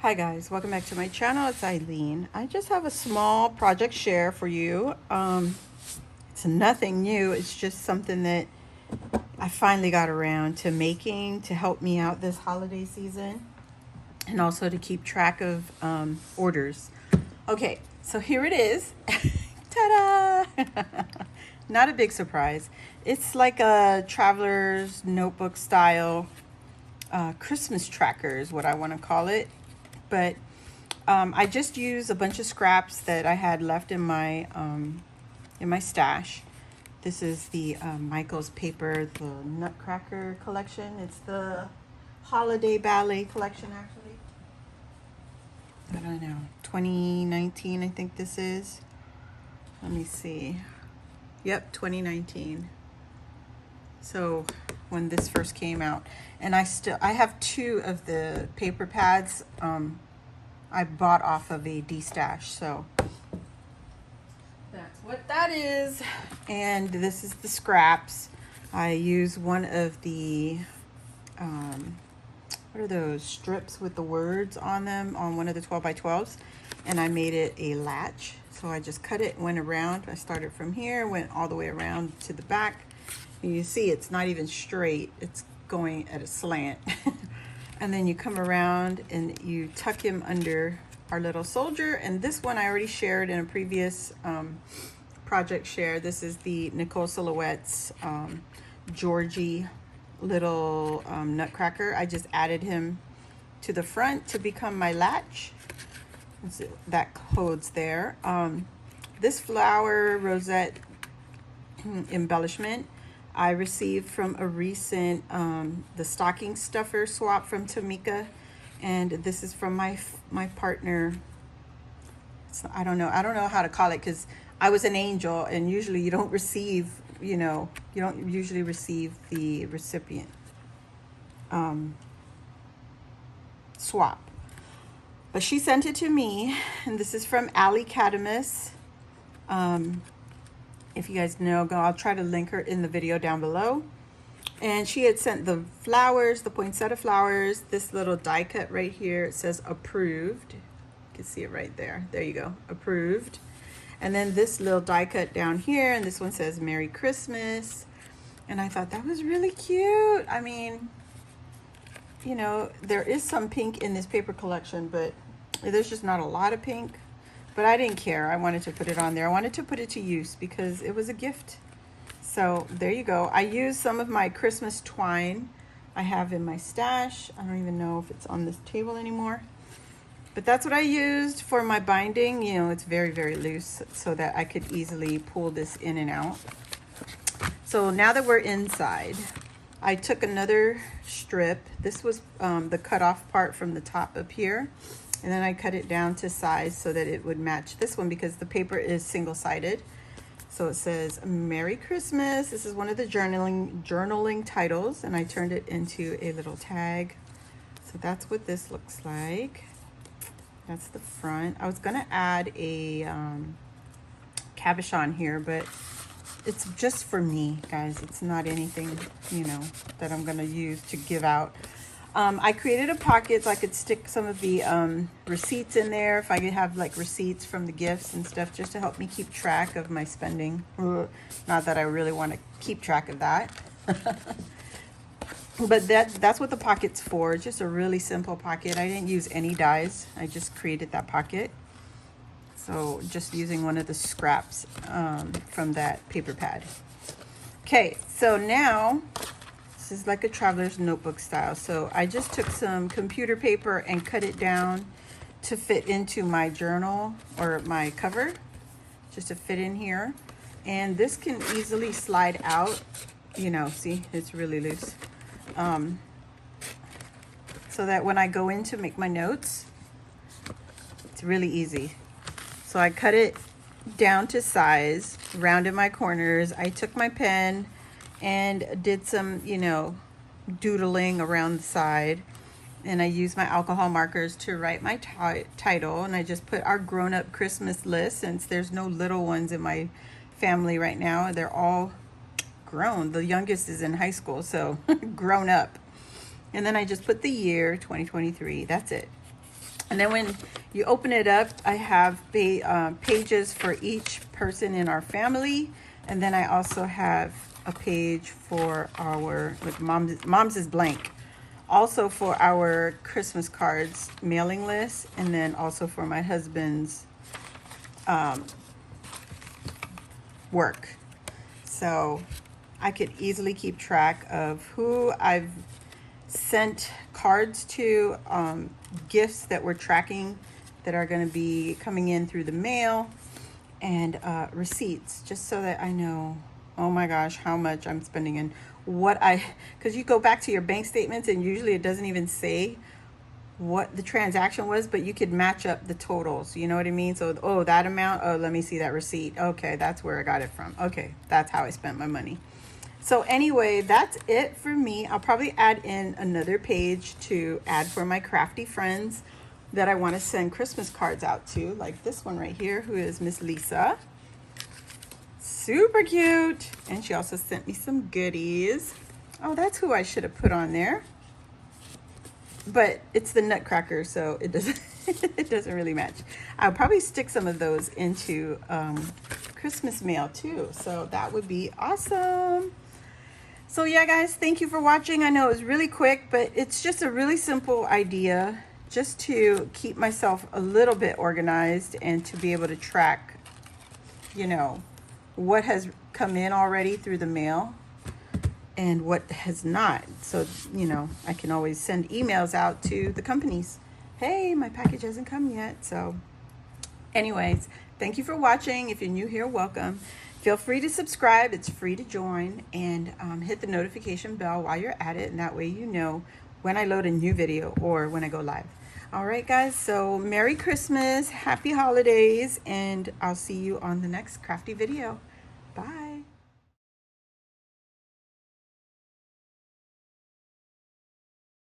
Hi guys, welcome back to my channel. It's Eileen. I just have a small project share for you. It's nothing new. It's just something that I finally got around to making to help me out this holiday season and also to keep track of orders. Okay, so here it is. Ta-da! Not a big surprise. It's like a traveler's notebook style Christmas tracker is what I want to call it. But I just used a bunch of scraps that I had left in my stash. This is the Michael's paper, the Nutcracker collection. It's the Holiday Ballet collection, actually. I don't know, 2019, I think this is. Let me see. Yep, 2019. So when this first came out, and I have two of the paper pads I bought off of a D-stash, so that's what that is. And this is the scraps. I use one of the what are those strips with the words on them on one of the 12 by 12s, and I made it a latch. So I just cut it, went around. I started from here, went all the way around to the back. You see it's not even straight, it's going at a slant. And then you come around and you tuck him under our little soldier. And this one I already shared in a previous project share. This is the Nicole Silhouettes Georgie little Nutcracker. I just added him to the front to become my latch. So that code's there. This flower rosette embellishment I received from a recent the stocking stuffer swap from Tamika, and this is from my partner. I don't know how to call it, because I was an angel, and usually you don't receive, you don't usually receive the recipient swap, but she sent it to me, and this is from Ali Cadamus. If you guys know, I'll try to link her in the video down below. And she had sent the flowers, the poinsettia flowers, this little die cut right here. It says approved. You can see it right there. There you go, approved. And then this little die cut down here, and this one says Merry Christmas. And I thought that was really cute. I mean, there is some pink in this paper collection, but there's just not a lot of pink. But I didn't care. I wanted to put it on there. I wanted to put it to use because it was a gift. So there you go. I used some of my Christmas twine I have in my stash. I don't even know if it's on this table anymore. But that's what I used for my binding. It's very, very loose so that I could easily pull this in and out. So now that we're inside, I took another strip. This was the cut off part from the top up here. And then I cut it down to size so that it would match this one, because the paper is single-sided. So it says Merry Christmas. This is one of the journaling titles, and I turned it into a little tag. So that's what this looks like. That's the front. I was gonna add a cabochon here, but it's just for me, guys. It's not anything, that I'm gonna use to give out. I created a pocket so I could stick some of the receipts in there, if I could have like receipts from the gifts and stuff, just to help me keep track of my spending. Not that I really want to keep track of that. But that's what the pocket's for. Just a really simple pocket. I didn't use any dies. I just created that pocket. So just using one of the scraps from that paper pad. Okay, so now this is like a traveler's notebook style. So I just took some computer paper and cut it down to fit into my journal or my cover, just to fit in here. And this can easily slide out, see, it's really loose. So that when I go in to make my notes, it's really easy. So I cut it down to size, rounded my corners. I took my pen and did some, doodling around the side. And I used my alcohol markers to write my title. And I just put our grown-up Christmas list, since there's no little ones in my family right now. They're all grown. The youngest is in high school, so grown up. And then I just put the year 2023. That's it. And then when you open it up, I have pages for each person in our family. And then I also have a page for our, like mom's is blank. Also for our Christmas cards mailing list. And then also for my husband's work. So I could easily keep track of who I've sent cards to, gifts that we're tracking that are going to be coming in through the mail, and receipts, just so that I know, oh my gosh, how much I'm spending and because you go back to your bank statements and usually it doesn't even say what the transaction was, but you could match up the totals, you know what I mean? So, oh, that amount, oh, let me see that receipt. Okay, that's where I got it from. Okay, that's how I spent my money. So anyway, that's it for me. I'll probably add in another page to add for my crafty friends that I want to send Christmas cards out to, like this one right here, who is Miss Lisa. Super cute. And she also sent me some goodies. Oh, that's who I should have put on there. But it's the Nutcracker, so it doesn't it doesn't really match. I'll probably stick some of those into Christmas mail too. So that would be awesome. So yeah, guys, thank you for watching. I know it was really quick, but it's just a really simple idea just to keep myself a little bit organized and to be able to track, you know, what has come in already through the mail and what has not. So, you know, I can always send emails out to the companies. Hey, my package hasn't come yet. So anyways, thank you for watching. If you're new here, welcome. Feel free to subscribe. It's free to join, and hit the notification bell while you're at it. And that way you know when I load a new video or when I go live. All right, guys. So Merry Christmas, Happy Holidays, and I'll see you on the next crafty video. Bye.